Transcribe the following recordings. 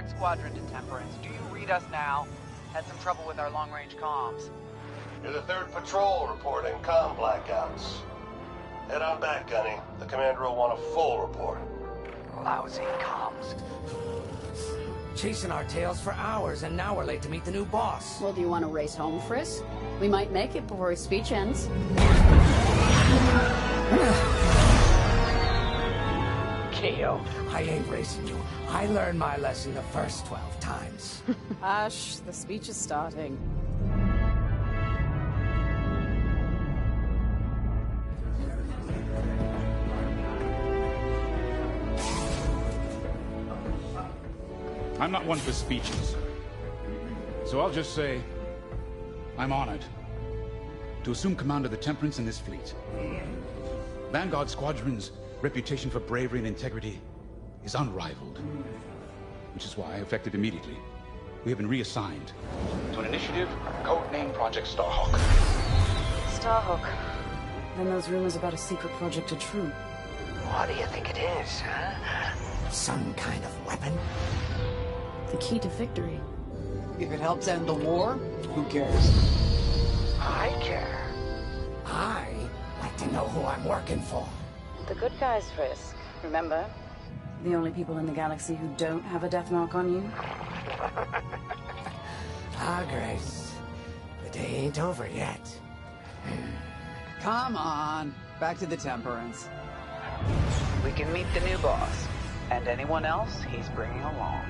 Vanguard Squadron to Temperance. Do you read us now? Had some trouble with our long-range comms. You're the 3rd patrol reporting comm blackouts. Head on back, Gunny. The commander will want a full report. Lousy comms. Chasing our tails for hours, and now we're late to meet the new boss. Well, do you want to race home, Frisk? We might make it before his speech ends. Keo, I ain't racing you. I learned my lesson the first 12 times. Hush, the speech is starting. I'm not one for speeches. So I'll just say, I'm honored to assume command of the Temperance in this fleet. Vanguard Squadron's reputation for bravery and integrity is unrivaled, which is why, effective immediately, we have been reassigned to an initiative codenamed Project Starhawk. Starhawk. Then those rumors about a secret project are true. What do you think it is, huh? Some kind of weapon? The key to victory. If it helps end the war, who cares? I care. I like to know who I'm working for. The good guys, Frisk. Remember? The only people in the galaxy who don't have a death mark on you? Ah, Grace. The day ain't over yet. Come on. Back to the Temperance. We can meet the new boss. And anyone else he's bringing along.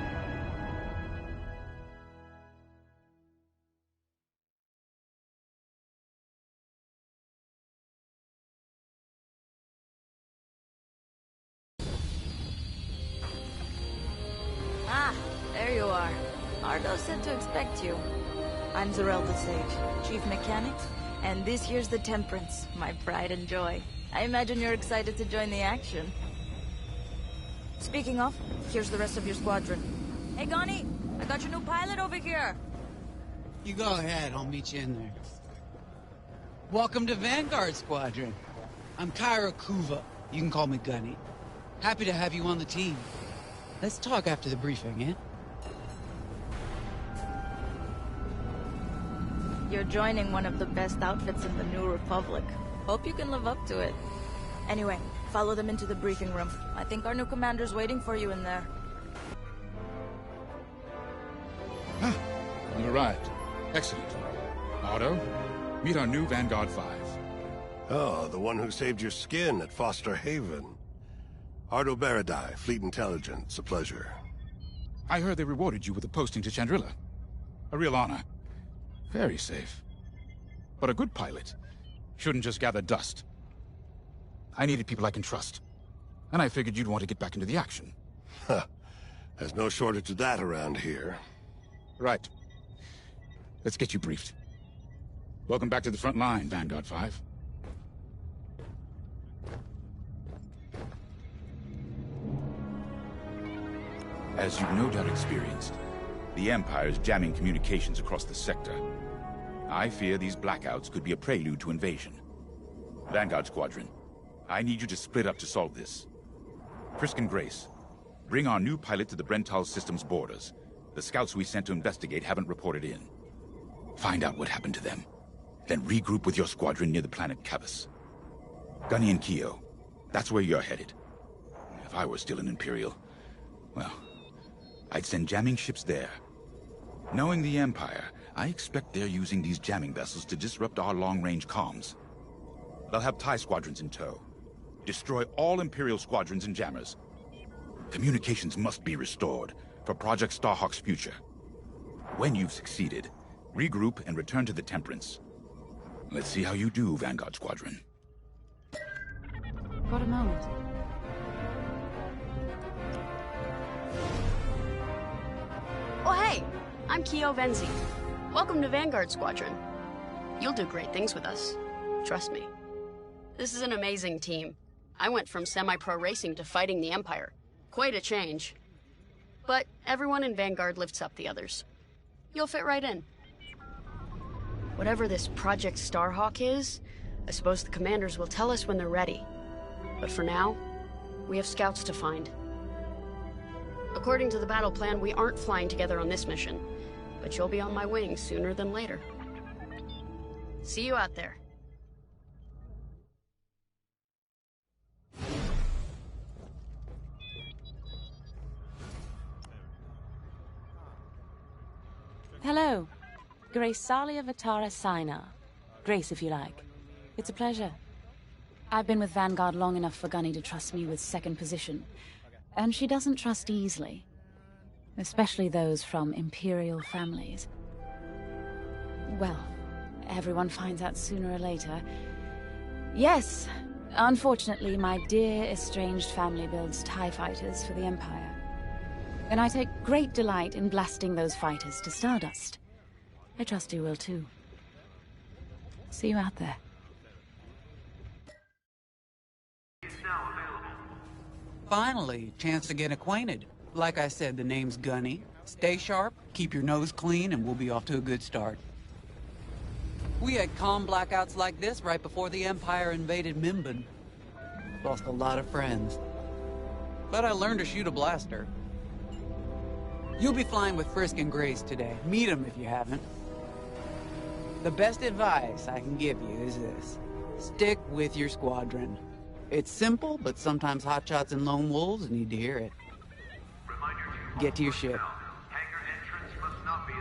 Ah, there you are. Ardo said to expect you. I'm Zarelda Sage, Chief Mechanic, and this here's the Temperance, my pride and joy. I imagine you're excited to join the action. Speaking of, here's the rest of your squadron. Hey, Gonnie, I got your new pilot over here. You go ahead, I'll meet you in there. Welcome to Vanguard Squadron. I'm Kyra Kuva. You can call me Gunny. Happy to have you on the team. Let's talk after the briefing, eh? You're joining one of the best outfits in the New Republic. Hope you can live up to it. Anyway, follow them into the briefing room. I think our new commander's waiting for you in there. Ah, you arrived. Excellent. Otto, meet our new Vanguard 5. Oh, the one who saved your skin at Foster Haven. Ardo Baradai, Fleet Intelligence. A pleasure. I heard they rewarded you with a posting to Chandrila. A real honor. Very safe. But a good pilot shouldn't just gather dust. I needed people I can trust. And I figured you'd want to get back into the action. Huh. There's no shortage of that around here. Right. Let's get you briefed. Welcome back to the front line, Vanguard 5. As you've no doubt experienced, the Empire's jamming communications across the sector. I fear these blackouts could be a prelude to invasion. Vanguard Squadron, I need you to split up to solve this. Frisk and Grace, bring our new pilot to the Brental system's borders. The scouts we sent to investigate haven't reported in. Find out what happened to them. Then regroup with your squadron near the planet Cavus. Gunny and Keo, that's where you're headed. If I were still an Imperial, well, I'd send jamming ships there. Knowing the Empire, I expect they're using these jamming vessels to disrupt our long-range comms. They'll have TIE squadrons in tow. Destroy all Imperial squadrons and jammers. Communications must be restored for Project Starhawk's future. When you've succeeded, regroup and return to the Temperance. Let's see how you do, Vanguard Squadron. Got a moment. Oh, hey! I'm Keo Venzi. Welcome to Vanguard Squadron. You'll do great things with us. Trust me. This is an amazing team. I went from semi-pro racing to fighting the Empire. Quite a change. But everyone in Vanguard lifts up the others. You'll fit right in. Whatever this Project Starhawk is, I suppose the commanders will tell us when they're ready. But for now, we have scouts to find. According to the battle plan, we aren't flying together on this mission, but you'll be on my wing sooner than later. See you out there. Hello. Grace Salia Vatara Sina. Grace, if you like. It's a pleasure. I've been with Vanguard long enough for Gunny to trust me with second position. And she doesn't trust easily. Especially those from Imperial families. Well, everyone finds out sooner or later. Yes, unfortunately, my dear estranged family builds TIE fighters for the Empire. And I take great delight in blasting those fighters to stardust. I trust you will too. See you out there. Finally, chance to get acquainted. Like I said, the name's Gunny. Stay sharp, keep your nose clean, and we'll be off to a good start. We had calm blackouts like this right before the Empire invaded Mimban. Lost a lot of friends. But I learned to shoot a blaster. You'll be flying with Frisk and Grace today. Meet them if you haven't. The best advice I can give you is this. Stick with your squadron. It's simple, but sometimes hotshots and lone wolves need to hear it. Get to your ship. Hangar entrance must not be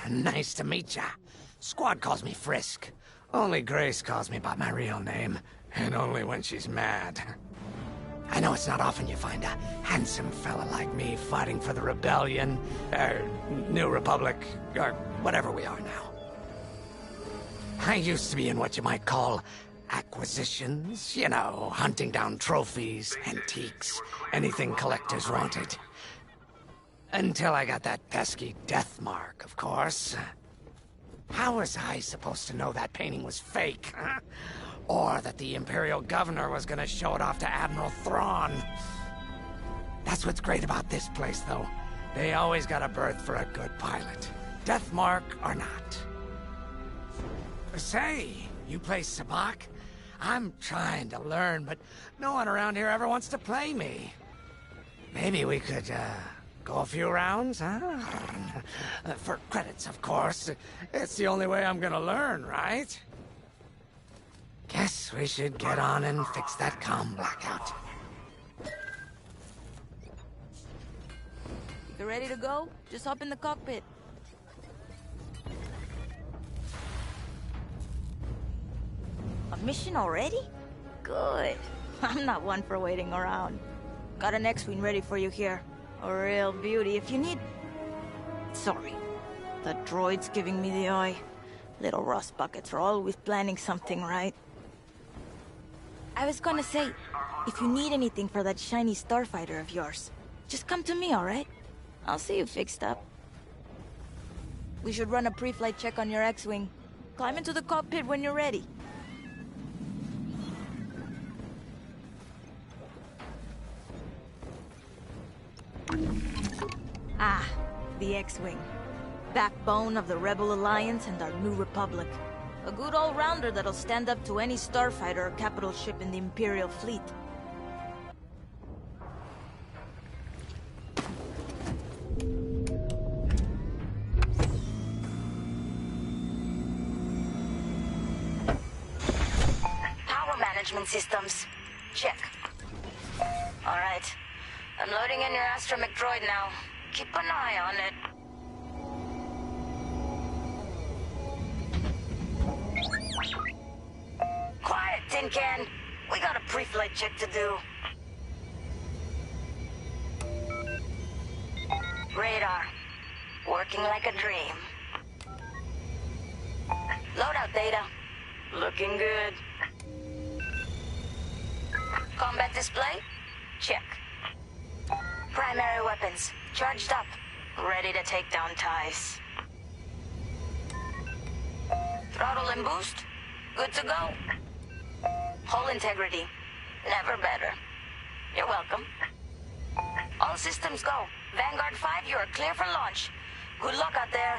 obstructed. Nice to meet ya. Squad calls me Frisk. Only Grace calls me by my real name, and only when she's mad. I know it's not often you find a handsome fella like me fighting for the Rebellion, or New Republic, or whatever we are now. I used to be in what you might call acquisitions, you know, hunting down trophies, antiques, anything collectors wanted. Until I got that pesky death mark, of course. How was I supposed to know that painting was fake, huh? Or that the Imperial Governor was gonna show it off to Admiral Thrawn? That's what's great about this place, though. They always got a berth for a good pilot. Death mark or not. Say, you play Sabak? I'm trying to learn, but no one around here ever wants to play me. Maybe we could, go a few rounds, huh? For credits, of course. It's the only way I'm gonna learn, right? Guess we should get on and fix that comm blackout. You ready to go? Just hop in the cockpit. A mission already? Good. I'm not one for waiting around. Got an X-Wing ready for you here. A real beauty if you need... Sorry. The droid's giving me the eye. Little rust buckets are always planning something, right? I was gonna say, if you need anything for that shiny starfighter of yours, just come to me, alright? I'll see you fixed up. We should run a pre-flight check on your X-Wing. Climb into the cockpit when you're ready. Ah, the X-Wing. Backbone of the Rebel Alliance and our new Republic. A good all-rounder that'll stand up to any starfighter or capital ship in the Imperial fleet. Power management systems. Check. Alright. I'm loading in your astromech droid now. Keep an eye on it. Quiet, Tin Can. We got a pre-flight check to do. Radar. Working like a dream. Loadout data. Looking good. Combat display? Check. Primary weapons. Charged up. Ready to take down TIEs. Throttle and boost? Good to go. Hull integrity. Never better. You're welcome. All systems go. Vanguard 5, you are clear for launch. Good luck out there.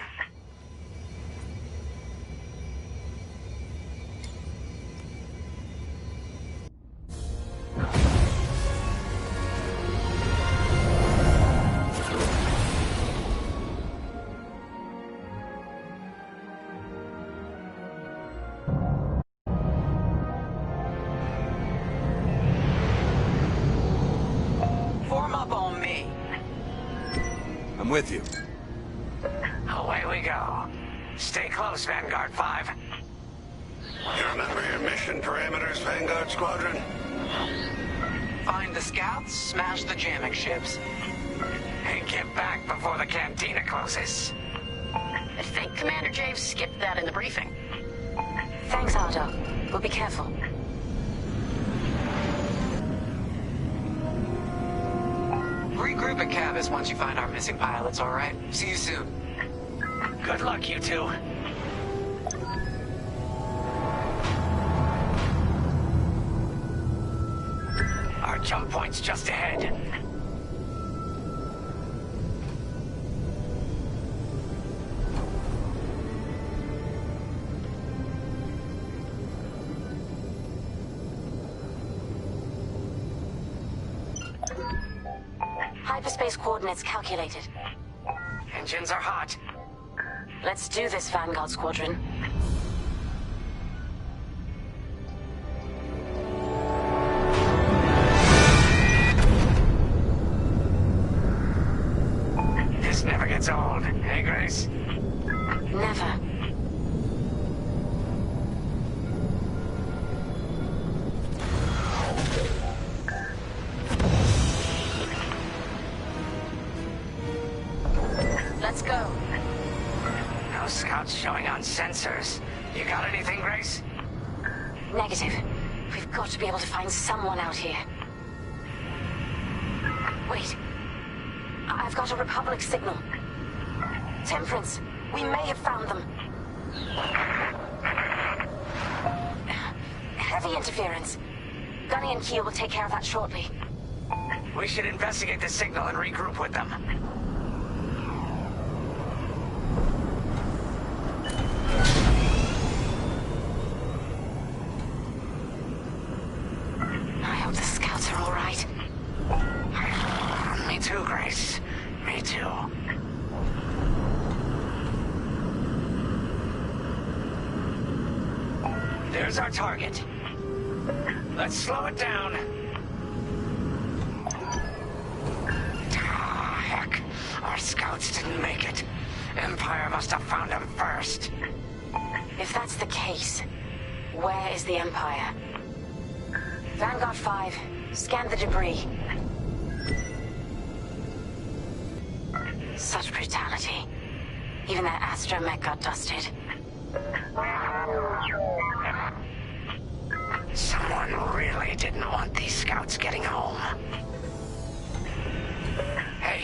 I'm with you. Away we go. Stay close, Vanguard 5. You remember your mission parameters, Vanguard Squadron? Find the scouts, smash the jamming ships. And get back before the cantina closes. I think Commander Javes skipped that in the briefing. Thanks, Ardo. We'll be careful. Regroup at Cavus once you find our missing pilots, alright? See you soon. Good luck, you two. Our jump point's just ahead. Hyperspace coordinates calculated. Engines are hot. Let's do this, Vanguard Squadron. This never gets old, hey, Grace? Never. Let's go. No scouts showing on sensors. You got anything, Grace? Negative. We've got to be able to find someone out here. Wait. I've got a Republic signal. Temperance, we may have found them. Heavy interference. Gunny and Keel will take care of that shortly. We should investigate the signal and regroup with them. I hope the scouts are all right. Me too, Grace. Me too. There's our target. Let's slow it down. Ah, heck. Our scouts didn't make it. Empire must have found them first. If that's the case, where is the Empire? Vanguard 5, scan the debris. Such brutality. Even that astromech got dusted. Someone really didn't want these scouts getting home. Hey,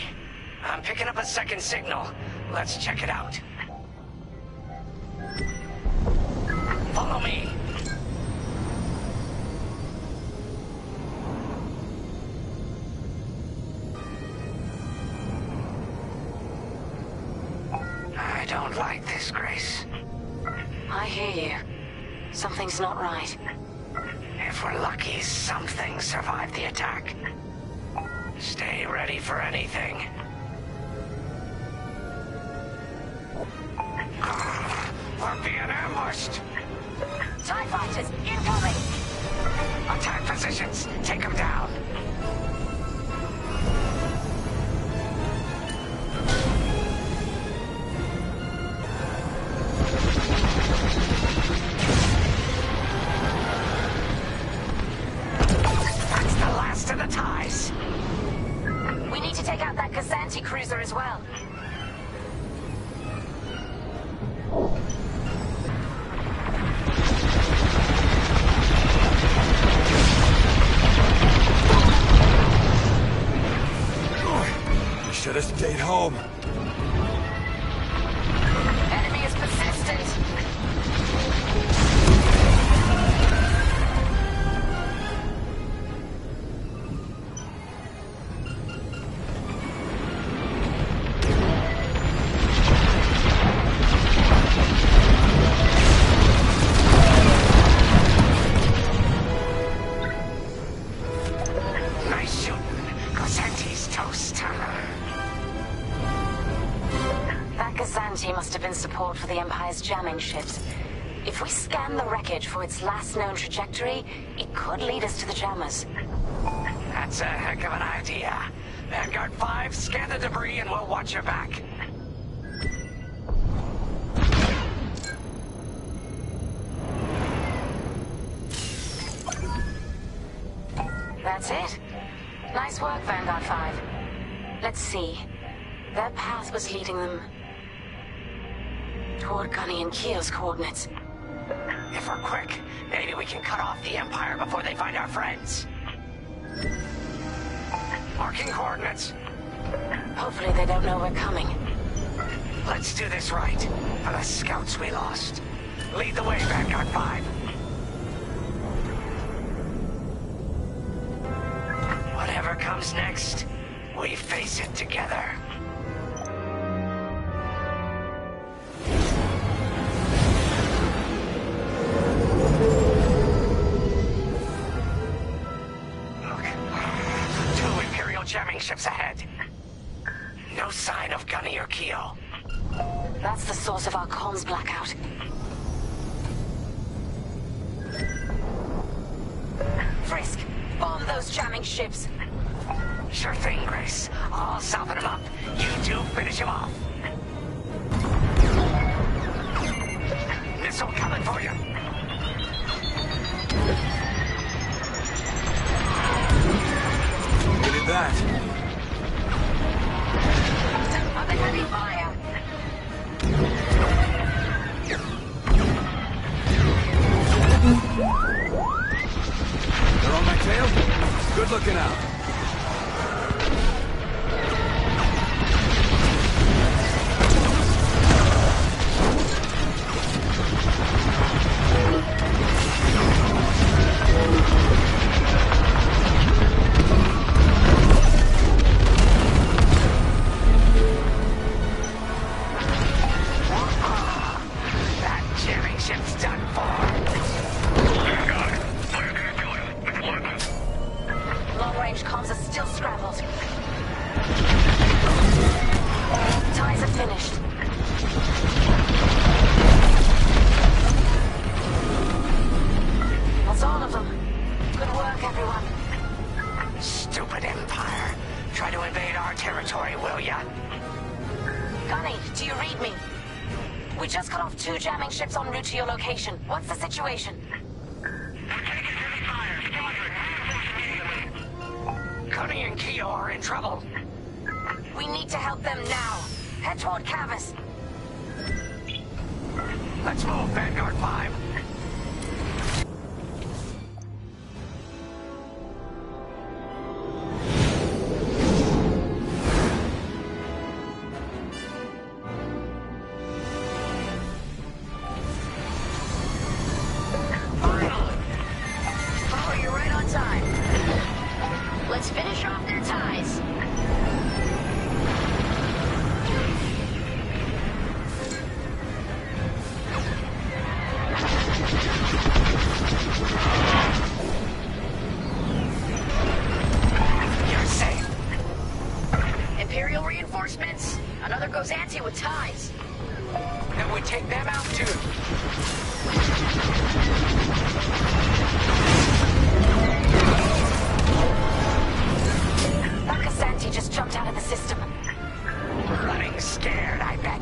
I'm picking up a second signal. Let's check it out. Follow me. I don't like this, Grace. I hear you. Something's not right. If we're lucky, something survived the attack. Stay ready for anything. We're being ambushed! TIE fighters, incoming! Attack positions! Take them down! That's the last of the TIEs! We need to take out that Gazanti cruiser as well. We should have stayed home. Enemy is persistent. Nice shooting. Gazanti's toast. That Gazanti must have been support for the Empire's jamming ships. If we scan the wreckage for its last known trajectory, it could lead us to the jammers. That's a heck of an idea. Vanguard 5, scan the debris and we'll watch your back. That's it. Nice work, Vanguard 5. Let's see. Their path was leading them toward Gunny and Keo's coordinates. If we're quick, maybe we can cut off the Empire before they find our friends. Marking coordinates. Hopefully they don't know we're coming. Let's do this right, for the scouts we lost. Lead the way, Vanguard 5. Whatever comes next, we face it together. Look, 2 Imperial jamming ships ahead. No sign of Gunny or Keo. That's the source of our comms blackout. Frisk, bomb those jamming ships. Sure thing, Grace. I'll soften him up. You two finish him off. Missile coming for you. Look at that. Under heavy fire. They're on my tail? Good looking out. That jamming ship's done for. Long-range comms are still scrambled. Ties are finished. That's all of them. Good work, everyone. Stupid Empire. Try to invade our territory, will ya? Gunny, do you read me? We just cut off 2 jamming ships en route to your location. What's the situation? Gunny and Keo are in trouble. We need to help them now. Head toward Cavus. Let's move, Vanguard 5. Finally! Oh, you're right on time. Let's finish off their ties. You're safe. Imperial reinforcements. Another goes anti with ties. Then we take them out too. That Cassanti just jumped out of the system. Running scared, I bet.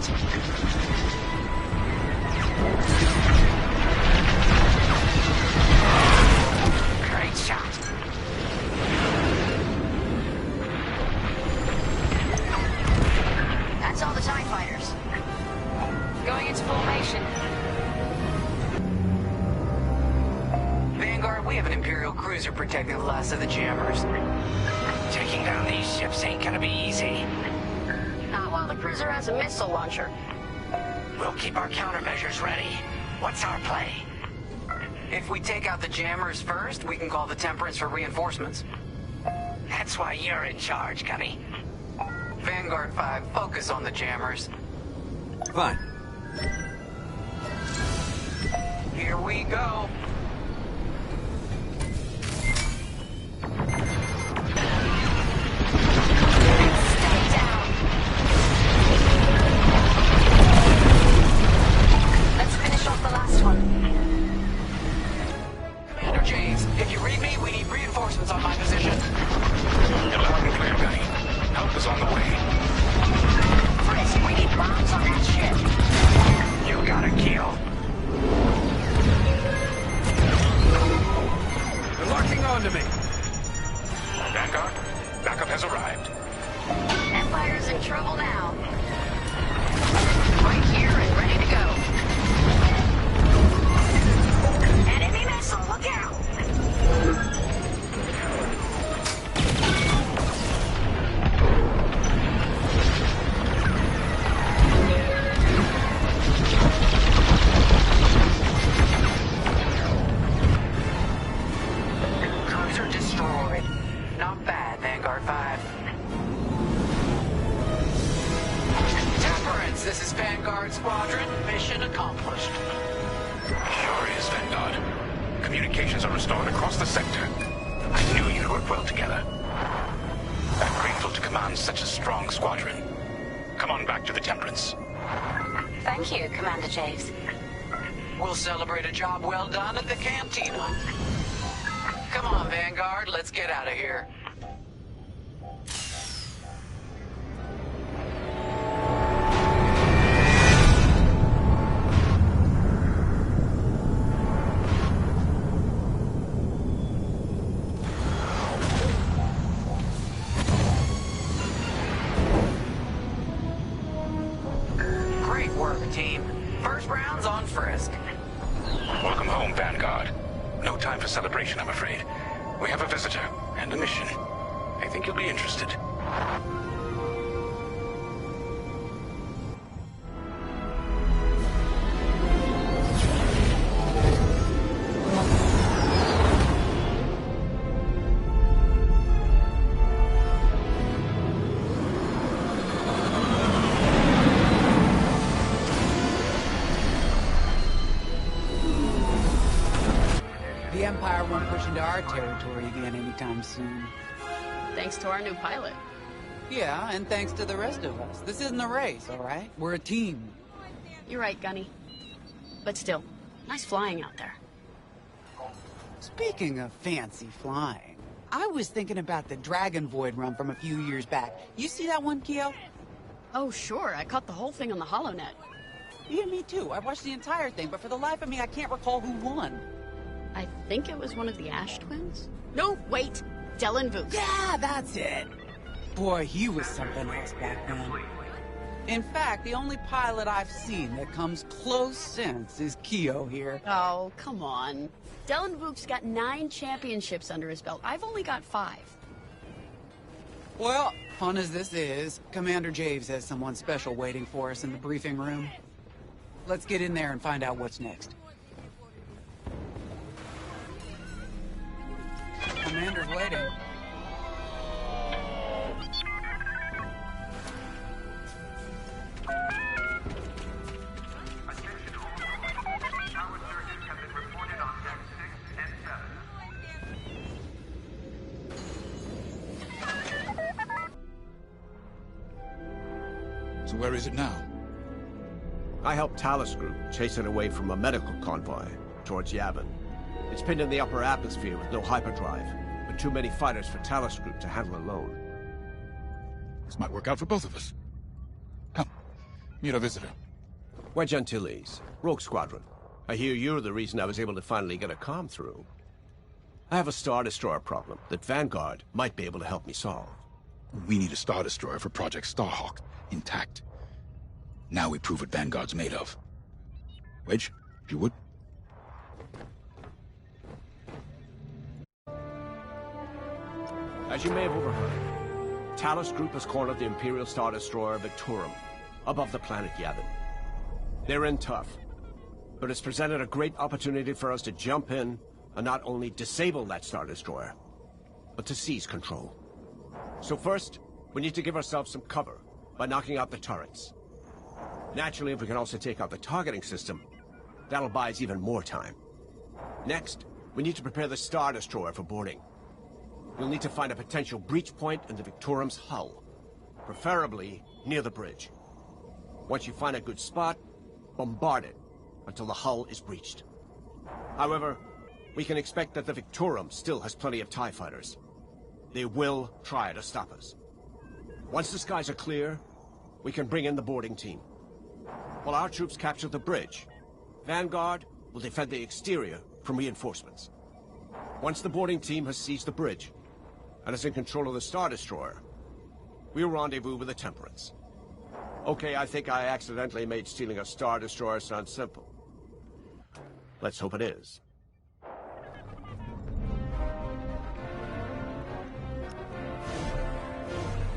Great shot. That's all the TIE fighters. Going into formation. Vanguard, we have an Imperial cruiser protecting the last of the jammers. Taking down these ships ain't gonna be easy. Not while the cruiser has a missile launcher. We'll keep our countermeasures ready. What's our play? If we take out the jammers first, we can call the Temperance for reinforcements. That's why you're in charge, Gunny. Vanguard 5, focus on the jammers. Fine. Here we go. Stay down. Let's finish off the last one. Commander James, if you read me, we need reinforcements on my position. Get loud and clear, Gunny. trouble now. Right here and ready to go. Enemy missile, look out! Cruiser destroyed. Not bad, Vanguard 5. Temperance, this is Vanguard Squadron. Mission accomplished. Sure is, Vanguard. Communications are restored across the sector. I knew you'd work well together. I'm grateful to command such a strong squadron. Come on back to the Temperance. Thank you, Commander Javes. We'll celebrate a job well done at the cantina. Come on, Vanguard, let's get out of here. Great work, team. First round's on Frisk. Welcome home, Vanguard. No time for celebration, I'm afraid. We have a visitor and a mission. I think you'll be interested. The Empire won't push into our territory again anytime soon. Thanks to our new pilot. Yeah, and thanks to the rest of us. This isn't a race, all right? We're a team. You're right, Gunny. But still, nice flying out there. Speaking of fancy flying, I was thinking about the Dragon Void run from a few years back. You see that one, Keo? Oh, sure. I caught the whole thing on the HoloNet. Yeah, me too. I watched the entire thing, but for the life of me, I can't recall who won. I think it was one of the Ash twins? No, wait. Dylan Vooks. Yeah, that's it. Boy, he was something else back then. In fact, the only pilot I've seen that comes close since is Keo here. Oh, come on. Dylan Vooks got 9 championships under his belt. I've only got 5. Well, fun as this is, Commander Javes has someone special waiting for us in the briefing room. Let's get in there and find out what's next. Commander's waiting. Attention all crew. Power surges have been reported on deck 6 and 7. So where is it now? I helped Talus Group chase it away from a medical convoy towards Yavin. It's pinned in the upper atmosphere with no hyperdrive, but too many fighters for Talus Group to handle alone. This might work out for both of us. Come, meet our visitor. We're Gentiles, Rogue Squadron. I hear you're the reason I was able to finally get a comm through. I have a Star Destroyer problem that Vanguard might be able to help me solve. We need a Star Destroyer for Project Starhawk, intact. Now we prove what Vanguard's made of. Wedge, if you would. As you may have overheard, Talus Group has cornered the Imperial Star Destroyer Victorum, above the planet Yavin. They're in tough, but it's presented a great opportunity for us to jump in and not only disable that Star Destroyer, but to seize control. So first, we need to give ourselves some cover by knocking out the turrets. Naturally, if we can also take out the targeting system, that'll buy us even more time. Next, we need to prepare the Star Destroyer for boarding. We'll need to find a potential breach point in the Victorum's hull, preferably near the bridge. Once you find a good spot, bombard it until the hull is breached. However, we can expect that the Victorum still has plenty of TIE fighters. They will try to stop us. Once the skies are clear, we can bring in the boarding team. While our troops capture the bridge, Vanguard will defend the exterior from reinforcements. Once the boarding team has seized the bridge and is in control of the Star Destroyer, we'll rendezvous with the Temperance. Okay, I think I accidentally made stealing a Star Destroyer sound simple. Let's hope it is.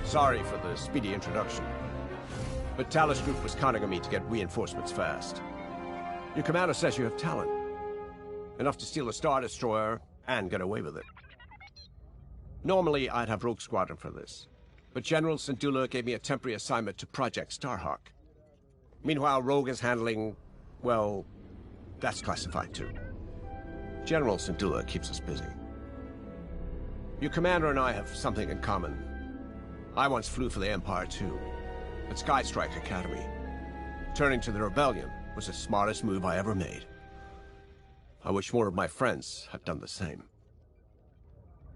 Sorry for the speedy introduction, but Talos Group was counting on me to get reinforcements fast. Your commander says you have talent. Enough to steal a Star Destroyer and get away with it. Normally, I'd have Rogue Squadron for this, but General Syndulla gave me a temporary assignment to Project Starhawk. Meanwhile, Rogue is handling, well, that's classified too. General Syndulla keeps us busy. Your commander and I have something in common. I once flew for the Empire too, at Skystrike Academy. Turning to the Rebellion was the smartest move I ever made. I wish more of my friends had done the same.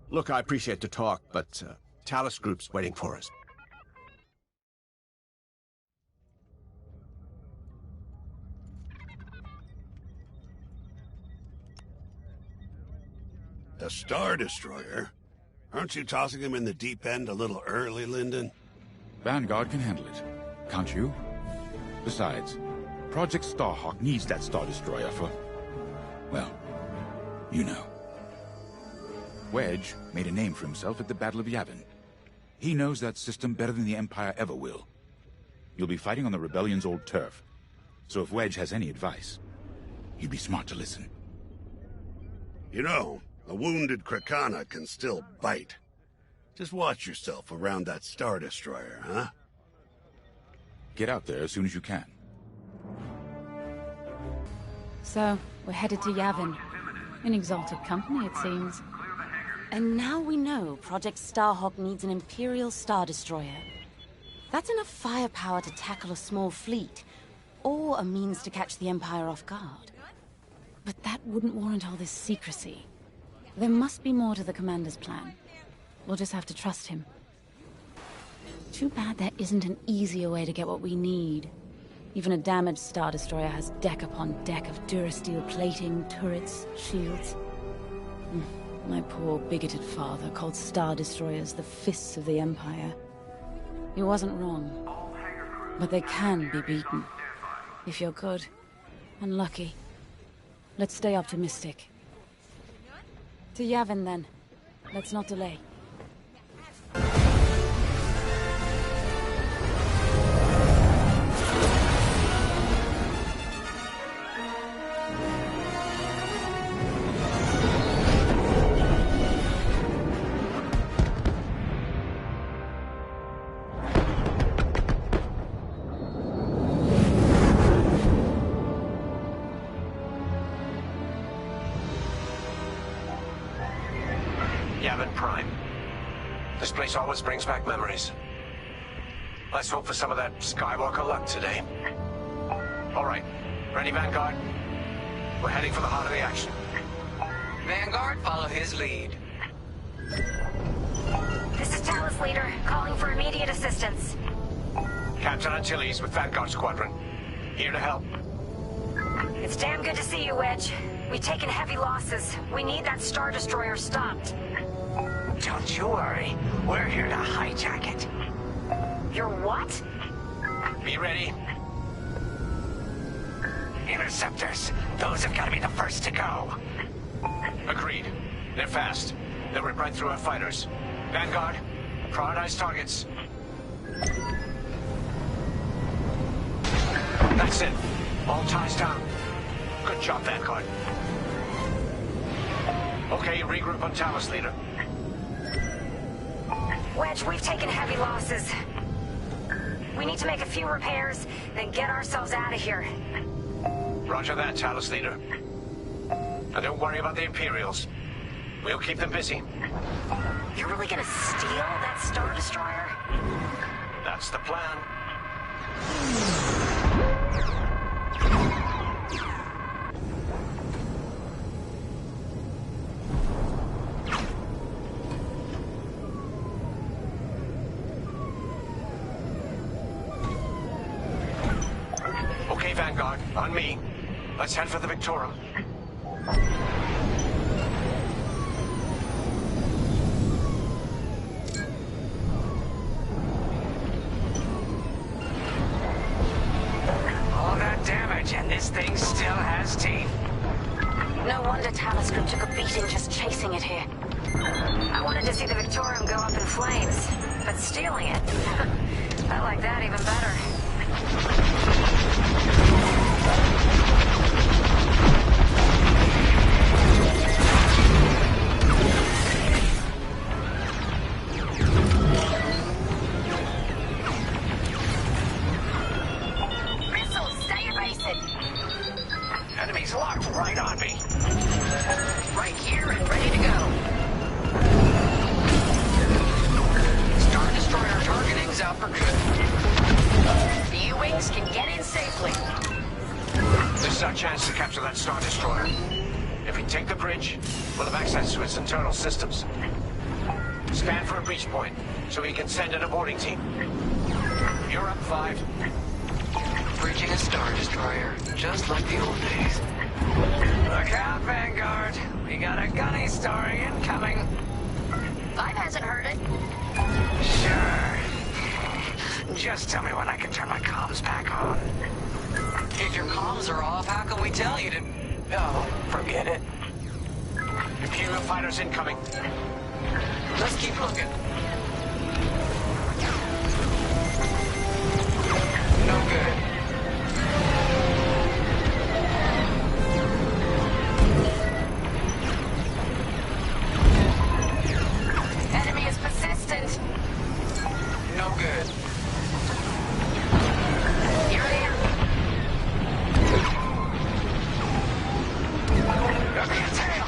Look, I appreciate the talk, but Talos Group's waiting for us. A Star Destroyer? Aren't you tossing him in the deep end a little early, Lyndon? Vanguard can handle it. Can't you? Besides, Project Starhawk needs that Star Destroyer for... well, you know. Wedge made a name for himself at the Battle of Yavin. He knows that system better than the Empire ever will. You'll be fighting on the Rebellion's old turf. So if Wedge has any advice, he'd be smart to listen. You know, a wounded Krakana can still bite. Just watch yourself around that Star Destroyer, huh? Get out there as soon as you can. So, we're headed to Yavin. In exalted company, it seems. And now we know Project Starhawk needs an Imperial Star Destroyer. That's enough firepower to tackle a small fleet, or a means to catch the Empire off guard. But that wouldn't warrant all this secrecy. There must be more to the Commander's plan. We'll just have to trust him. Too bad there isn't an easier way to get what we need. Even a damaged Star Destroyer has deck upon deck of Durasteel plating, turrets, shields. My poor, bigoted father called Star Destroyers the fists of the Empire. He wasn't wrong. But they can be beaten. If you're good and lucky. Let's stay optimistic. To Yavin, then. Let's not delay. Yavin Prime. This place always brings back memories. Let's hope for some of that Skywalker luck today. All right. Ready, Vanguard? We're heading for the heart of the action. Vanguard, follow his lead. This is Talos Leader, calling for immediate assistance. Captain Antilles with Vanguard Squadron. Here to help. It's damn good to see you, Wedge. We've taken heavy losses. We need that Star Destroyer stopped. Don't you worry. We're here to hijack it. You're what? Be ready. Interceptors. Those have got to be the first to go. Agreed. They're fast. They'll rip right through our fighters. Vanguard, prioritize targets. That's it. All ties down. Good job, Vanguard. Okay, regroup on Talos, Leader. Wedge, we've taken heavy losses. We need to make a few repairs, then get ourselves out of here. Roger that, Talos Leader. Now don't worry about the Imperials. We'll keep them busy. You're really gonna steal that Star Destroyer? That's the plan. Okay, Vanguard, on me. Let's head for the Victorum. This thing still has teeth. No wonder Talos Group took a beating just chasing it here. I wanted to see the Victorium go up in flames, but stealing it, I like that even better. Missiles, stay evasive! Enemies locked right on me. Right here and ready to go. Star Destroyer targeting's out for good. The U-Wings can get in safely. This is our chance to capture that Star Destroyer. If we take the bridge, we'll have access to its internal systems. Scan for a breach point, so we can send an boarding team. You're up, 5. Bridging a Star Destroyer, just like the old days. Look out, Vanguard. We got a gunny story incoming. 5 hasn't heard it. Sure. Just tell me when I can turn my comms back on. If your comms are off, how can we tell you to... Oh, forget it. Imperial fighters incoming. Let's keep looking. No good. Enemy is persistent. No good. Here I am. Got me a tail.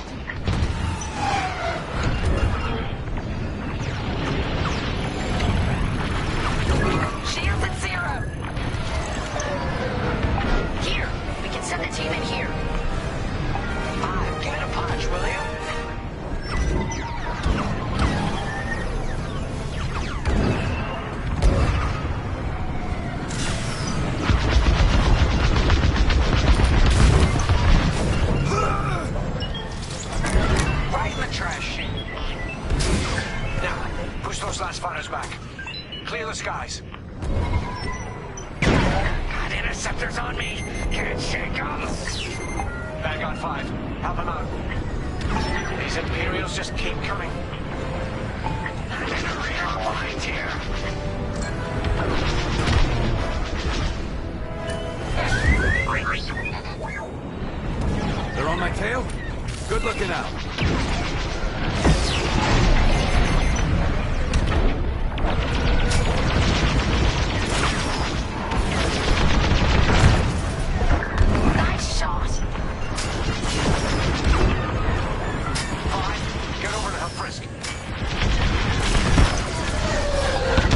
Shields at 0. Here, we can send the team in here. 5, give it a punch, will you? Right in the trash. Now, push those last fighters back. Clear the skies. Got interceptors on me. Can't shake them. Vanguard 5, help them out. These Imperials just keep coming. I'm in a real bind here. They're on my tail? Good looking out. Nice shot. 5, get over to help Frisk.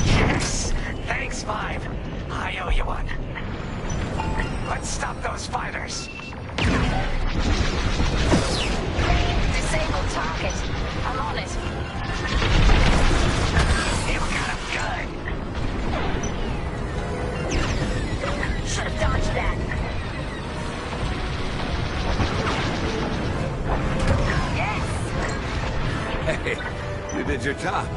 Yes. Thanks, 5. I owe you one. Let's stop those fighters. Disable target. I'm on it. You got him good. Should have dodged that. Yes! Hey, you did your job.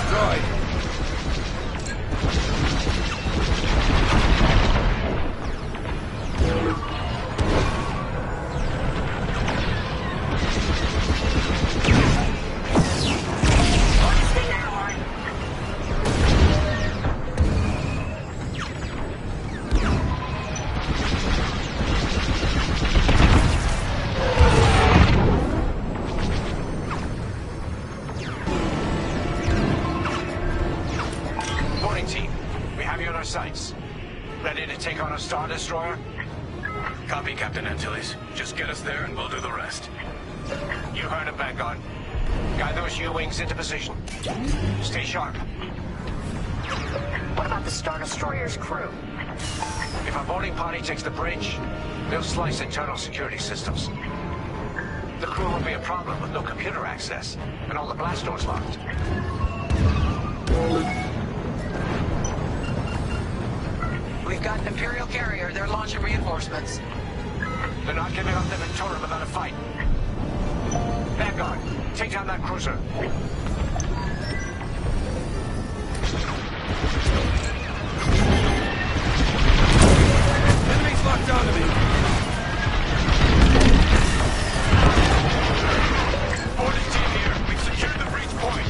Destroyed. Boarding team, we have you on our sights. Ready to take on a Star Destroyer? Copy, Captain Antilles. Just get us there and we'll do the rest. You heard him, Vanguard. Guide those U-Wings into position. Stay sharp. What about the Star Destroyer's crew? If our boarding party takes the bridge, they'll slice internal security systems. The crew will be a problem with no computer access, and all the blast doors locked. We've got an Imperial Carrier. They're launching reinforcements. They're not giving up the Victorium without a fight. Vanguard, take down that that cruiser. Enemies locked onto me. Boarding team here. We've secured the breach point.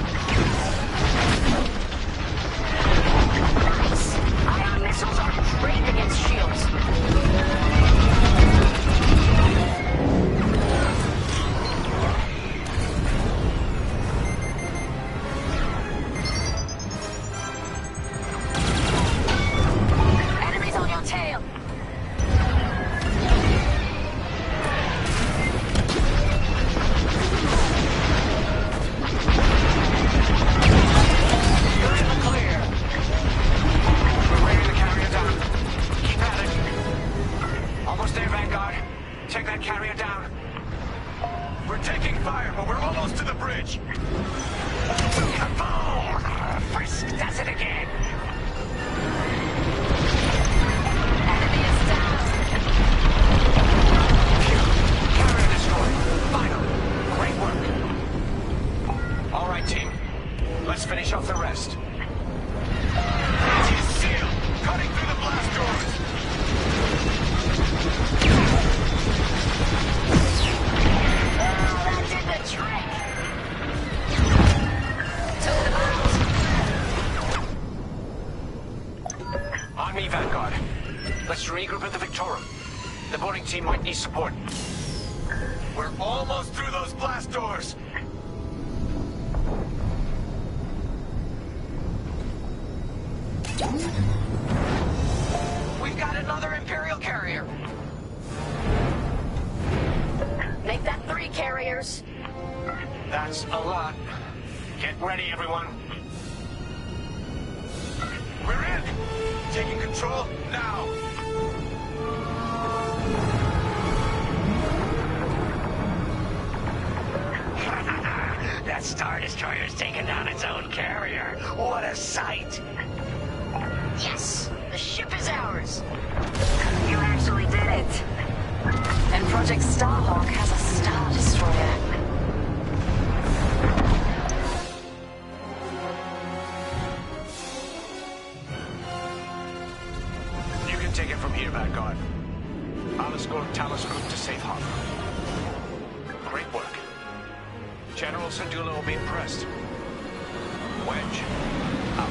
Ion missiles are trained against shields. Enemies on your tail. You're in the clear. We're bringing the carrier down. Keep at it. Almost there, Vanguard. Take that carrier down. We're taking fire, but we're almost to the bridge. Kaboom! Frisk does it again. Enemy is down. Carrier destroyed. Final. Great work. All right, team. Let's finish off the rest. Bridge is sealed. Cutting through the blast doors. That did the trick. Took them out. On me, Vanguard. Let's regroup at the Victorum. The boarding team might need support. We're almost through those blast doors. We've got another Imperial Carrier. Make that 3 carriers. That's a lot. Get ready, everyone. We're in. Taking control now. That Star Destroyer's taken down its own carrier. What a sight! Yes, the ship is ours. You actually did it. And Project Starhawk has a Star Destroyer. You can take it from here, Vanguard. I'll escort Talos Group to safe harbor. Great work. General Syndulla will be impressed. Wedge, out.